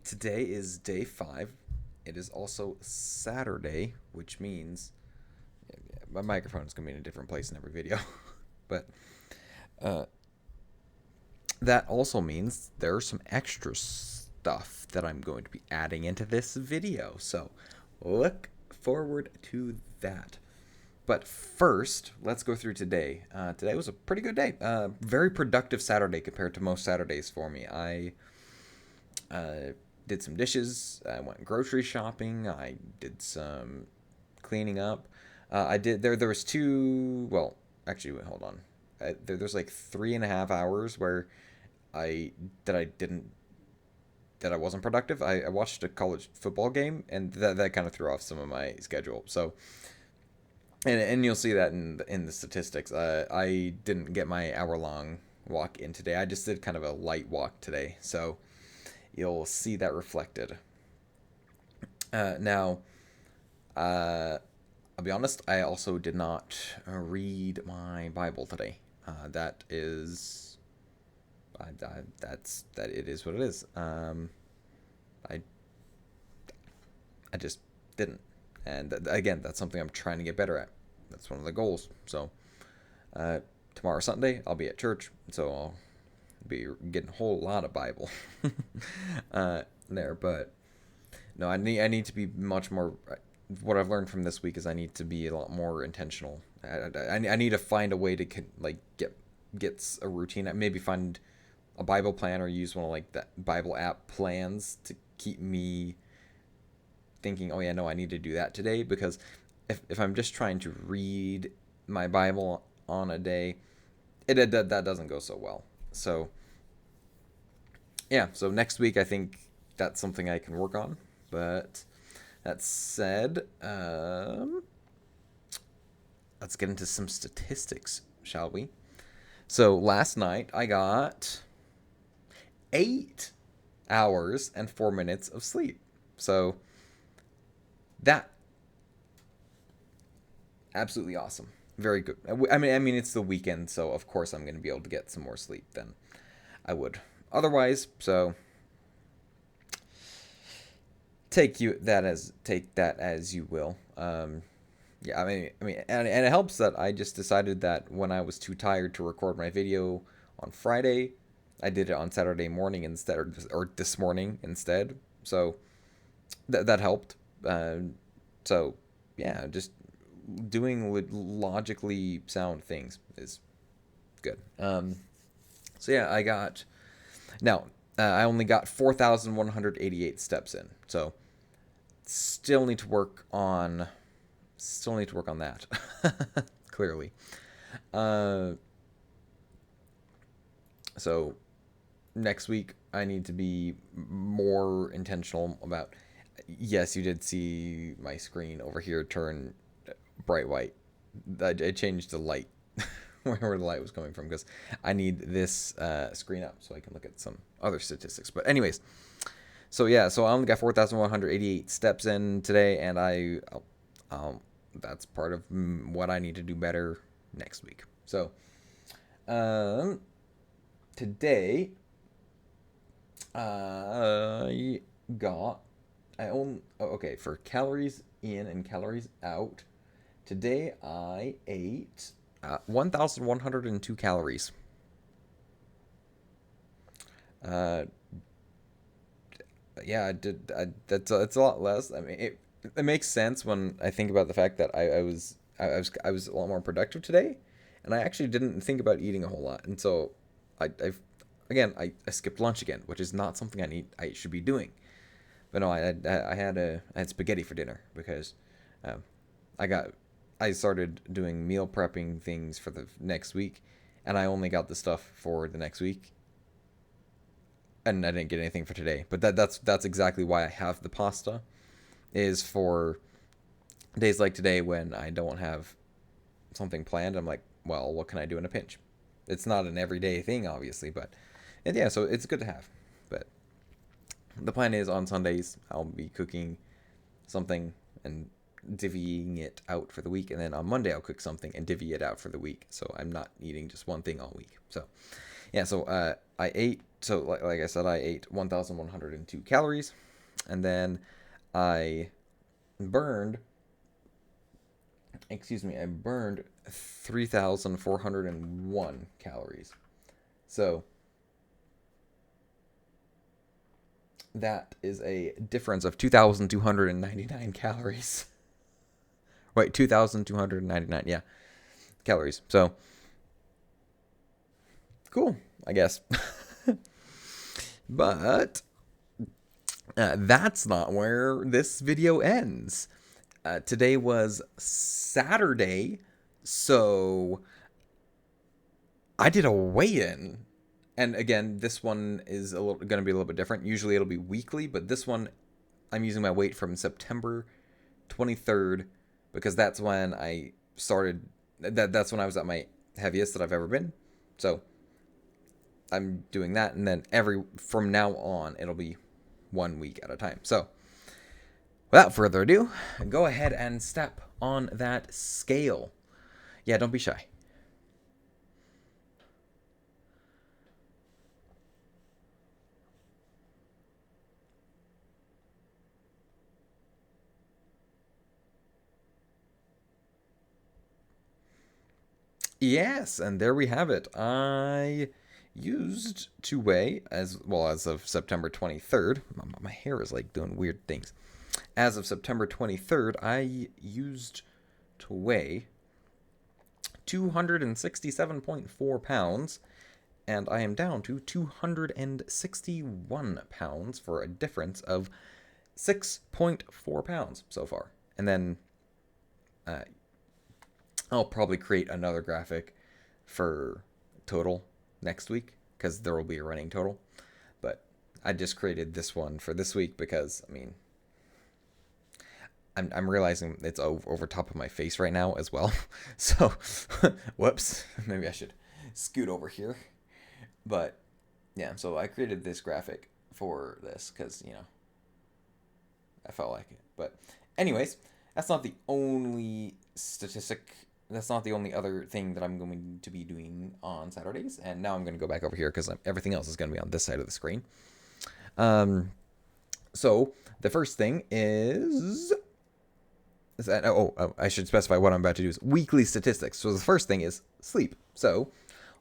Today is day 5. It is also Saturday, which means my microphone is going to be in a different place in every video. But uh, that also means there's some extra stuff that I'm going to be adding into this video. So look forward to that. But first, let's go through today. Today was a pretty good day. Very productive Saturday compared to most Saturdays for me. I uh, did some dishes. I went grocery shopping. I did some cleaning up. I did there. There was two. Well, actually, wait, hold on. There's like 3.5 hours where I that I didn't that I wasn't productive. I watched a college football game, and that kind of threw off some of my schedule. So, and you'll see that in the statistics. I didn't get my hour-long walk in today. I just did kind of a light walk today. So you'll see that reflected. Now, I'll be honest, I also did not read my Bible today. That is, that it is what it is. I I just didn't, and again, that's something I'm trying to get better at. That's one of the goals. So, uh, tomorrow Sunday, I'll be at church, so I'll be getting a whole lot of Bible there. But no, I need to be much more. What I've learned from this week is I need to be a lot more intentional. I need to find a way to like get a routine. Maybe find a Bible plan or use one of like that Bible app plans to keep me thinking, oh yeah, no, I need to do that today. Because if I'm just trying to read my Bible on a day, that doesn't go so well. So yeah, so next week I think that's something I can work on. But that said, let's get into some statistics, shall we? So last night I got 8 hours and 4 minutes of sleep. So that absolutely awesome. Very good. I mean, it's the weekend, so of course I'm going to be able to get some more sleep than I would otherwise. So take that as you will. Yeah, and it helps that I just decided that when I was too tired to record my video on Friday, I did it on Saturday morning instead, or this morning instead. So that helped. So yeah, just doing logically sound things is good. So yeah, I got now. I only got 4,188 steps in. So still need to work on that. Clearly. Uh, so next week I need to be more intentional about. Yes, you did see my screen over here turn bright white. I changed the light where the light was coming from because I need this screen up so I can look at some other statistics. But anyways, so yeah, so I only got 4,188 steps in today, and um, that's part of what I need to do better next week. So um, today I got I own okay, for calories in and calories out. Today I ate 1,102 calories. Uh, yeah, I did. That's a lot less. I mean, it makes sense when I think about the fact that I was a lot more productive today, and I actually didn't think about eating a whole lot, and so I've again I skipped lunch again, which is not something I should be doing. But no, I had spaghetti for dinner because um, I got I started doing meal prepping things for the next week, and I only got the stuff for the next week, and I didn't get anything for today. But that's exactly why I have the pasta, is for days like today when I don't have something planned. I'm like, well, what can I do in a pinch? It's not an everyday thing, obviously, but and yeah, so it's good to have. But the plan is on Sundays I'll be cooking something and divvying it out for the week, and then on Monday I'll cook something and divvy it out for the week. So I'm not eating just one thing all week. So yeah, so I ate, so like I said, I ate 1,102 calories, and then I burned, I burned 3,401 calories. So that is a difference of 2,299 calories. Wait, 2,299, yeah, calories. So, cool, I guess. But that's not where this video ends. Today was Saturday, so I did a weigh-in. And again, this one is going to be a little bit different. Usually it'll be weekly, but this one I'm using my weight from September 23rd because that's when I started. That's when I was at my heaviest that I've ever been. So I'm doing that, and then from now on it'll be 1 week at a time. So without further ado, go ahead and step on that scale. Yeah, don't be shy. Yes, and there we have it. I used to weigh, as well as of September 23rd. My hair is like doing weird things. As of September 23rd, I used to weigh 267.4 pounds, and I am down to 261 pounds for a difference of 6.4 pounds so far. And then I'll probably create another graphic for total next week because there will be a running total. But I just created this one for this week because, I mean, I'm realizing it's over top of my face right now as well. So, whoops. Maybe I should scoot over here. But, yeah, so I created this graphic for this because, I felt like it. But, anyways, that's not the only statistic. That's not the only other thing that I'm going to be doing on Saturdays. And now I'm going to go back over here because everything else is going to be on this side of the screen. So the first thing is that, I should specify what I'm about to do is weekly statistics. So the first thing is sleep. So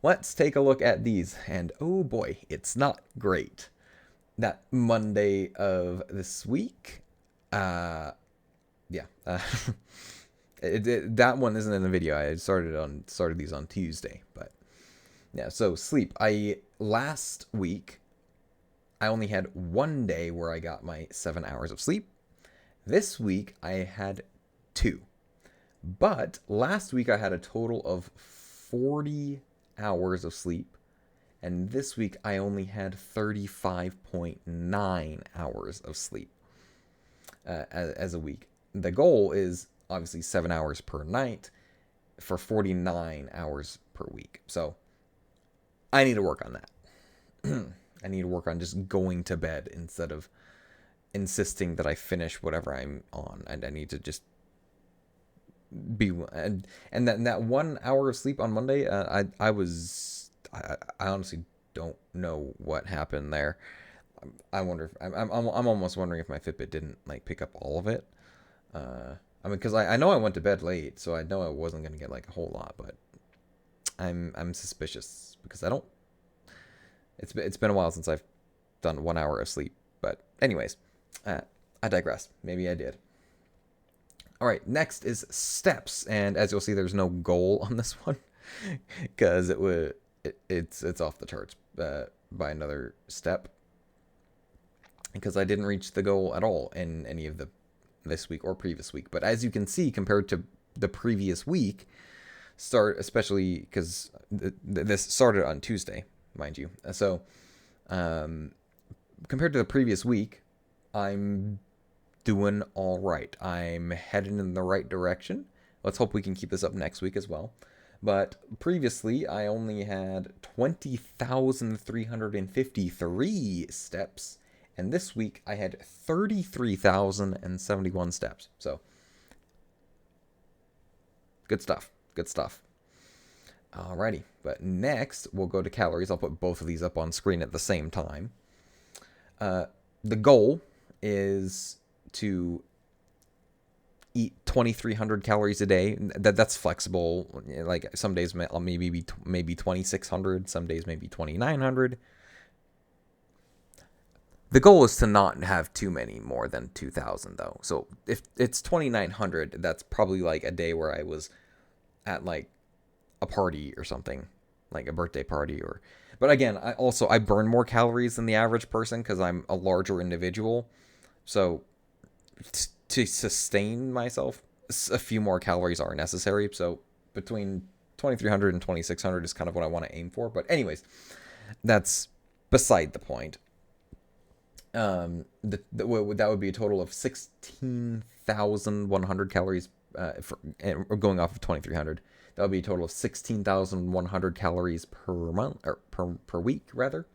let's take a look at these. And oh boy, it's not great. That Monday of this week, that one isn't in the video. I started these on Tuesday, but yeah. So sleep. Last week I only had 1 day where I got my 7 hours of sleep. This week I had 2, but last week I had a total of 40 hours of sleep, and this week I only had 35.9 hours of sleep as a week. The goal is obviously 7 hours per night for 49 hours per week. So I need to work on that. I need to work on just going to bed instead of insisting that I finish whatever I'm on. And I need to just be, and that 1 hour of sleep on Monday, I honestly don't know what happened there. I wonder if I'm almost wondering if my Fitbit didn't like pick up all of it. I mean, because I know I went to bed late, so I know I wasn't gonna get like a whole lot, but I'm suspicious because I don't. It's been a while since I've done 1 hour of sleep, but anyways, I digress. Maybe I did. All right, next is steps, and as you'll see, there's no goal on this one because it's off the charts by another step because I didn't reach the goal at all in any of this week or previous week. But as you can see, compared to the previous week, especially because this started on Tuesday, mind you. So compared to the previous week, I'm doing all right. I'm heading in the right direction. Let's hope we can keep this up next week as well. But previously, I only had 20,353 steps. And this week, I had 33,071 steps. So, good stuff. Good stuff. Alrighty, but next we'll go to calories. I'll put both of these up on screen at the same time. The goal is to eat 2,300 calories a day. That's flexible. Like some days I'll maybe 2,600, some days maybe 2,900. The goal is to not have too many more than 2,000 though. So if it's 2,900, that's probably like a day where I was at like a party or something, like a birthday party or. But again, I burn more calories than the average person because I'm a larger individual. So to sustain myself, a few more calories are necessary. So between 2,300 and 2,600 is kind of what I want to aim for. But anyways, that's beside the point. That would be a total of 16,100 calories going off of 2,300. That would be a total of 16,100 calories per month, or per week, rather.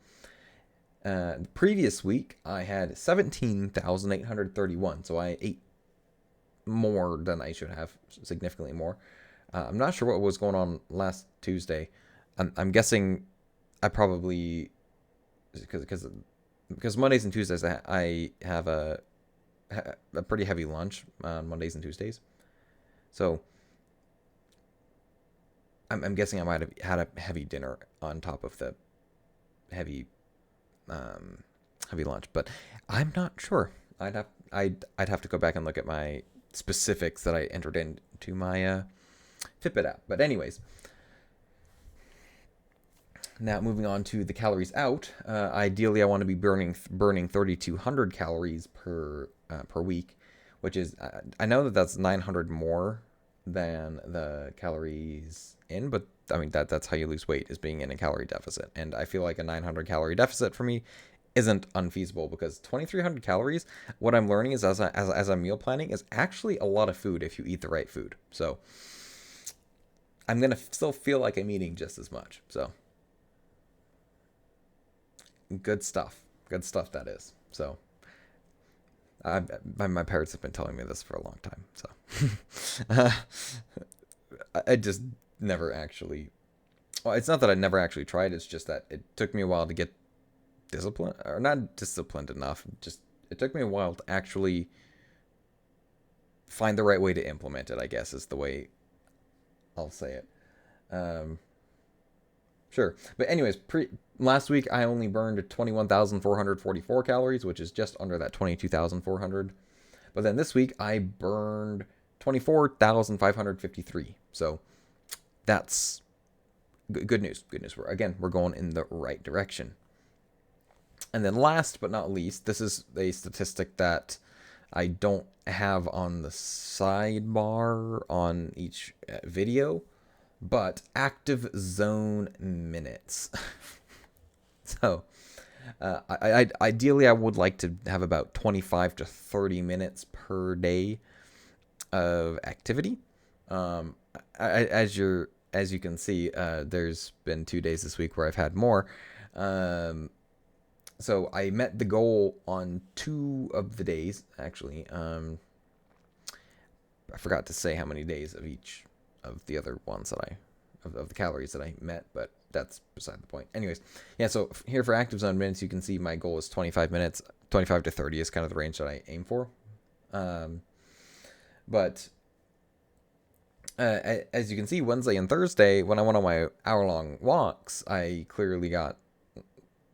The previous week, I had 17,831, so I ate more than I should have, significantly more. I'm not sure what was going on last Tuesday. I'm guessing I probably, because Mondays and Tuesdays I have a pretty heavy lunch on Mondays and Tuesdays. So I'm guessing I might have had a heavy dinner on top of the heavy lunch, but I'm not sure. I'd have to go back and look at my specifics that I entered into my Fitbit app. But anyways, now moving on to the calories out. Ideally, I want to be burning 3,200 calories per week, which is I know that that's 900 more than the calories in, but I mean that's how you lose weight, is being in a calorie deficit. And I feel like a 900 calorie deficit for me isn't unfeasible, because 2,300 calories, what I'm learning is as I'm meal planning, is actually a lot of food if you eat the right food. So I'm gonna still feel like I'm eating just as much. So good stuff, that is. So my parents have been telling me this for a long time. So I just never actually. Well, it's not that I never actually tried. It's just that it took me a while to get disciplined, or not disciplined enough. Just it took me a while to actually find the right way to implement it, I guess, is the way I'll say it. Sure. But anyways, last week I only burned 21,444 calories, which is just under that 22,400. But then this week I burned 24,553. So that's good news. Good news. We're going in the right direction. And then last but not least, this is a statistic that I don't have on the sidebar on each video, but active zone minutes. So ideally I would like to have about 25 to 30 minutes per day of activity. As you can see, there's been 2 days this week where I've had more. So I met the goal on 2 of the days, actually. I forgot to say how many days of each of the other ones that of the calories that I met, but that's beside the point. Anyways, yeah, so here for active zone minutes, you can see my goal is 25 minutes. 25 to 30 is kind of the range that I aim for. But as you can see, Wednesday and Thursday, when I went on my hour-long walks, I clearly got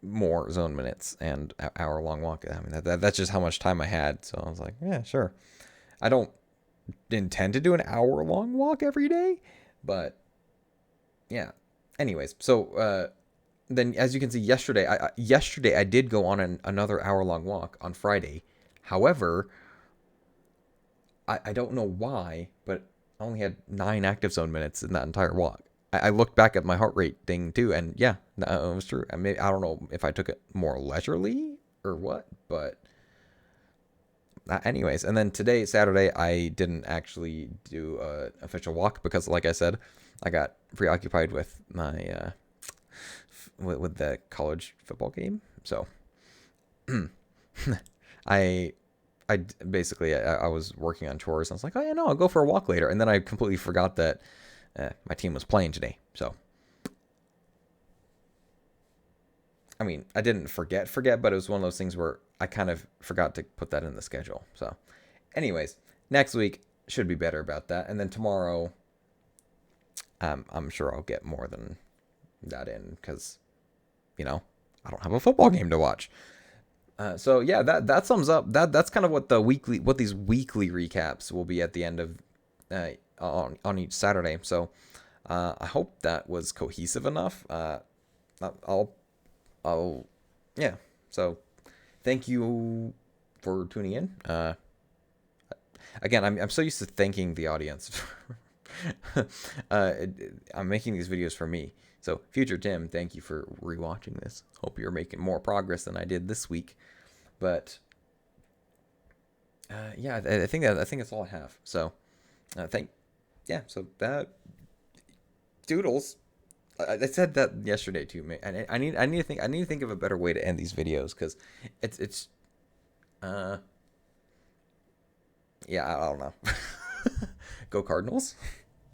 more zone minutes and hour-long walk. I mean, that's just how much time I had. So I was like, yeah, sure. I don't intend to do an hour-long walk every day, but yeah. Anyways, so then as you can see, yesterday I did go on another hour-long walk on Friday. However, I don't know why, but I only had 9 active zone minutes in that entire walk. I looked back at my heart rate thing too, and yeah, it was true. I don't know if I took it more leisurely or what, but anyways. And then today, Saturday, I didn't actually do an official walk because, like I said, I got preoccupied with my with the college football game. So I basically I was working on chores, and I was like, oh yeah, no, I'll go for a walk later, and then I completely forgot that my team was playing today. So I mean, I didn't forget, but it was one of those things where I kind of forgot to put that in the schedule. So, anyways, next week should be better about that, and then tomorrow, I'm sure I'll get more than that in because, you know, I don't have a football game to watch. So yeah, that sums up that's kind of what these weekly recaps will be at the end of on each Saturday. So I hope that was cohesive enough. I'll I'll yeah. So thank you for tuning in. Again, I'm so used to thanking the audience. I'm making these videos for me. So, future Tim, thank you for rewatching this. Hope you're making more progress than I did this week. But yeah, I think that's all I have. So, so that doodles. I said that yesterday too, man. And I need to think of a better way to end these videos because it's yeah, I don't know. Go Cardinals.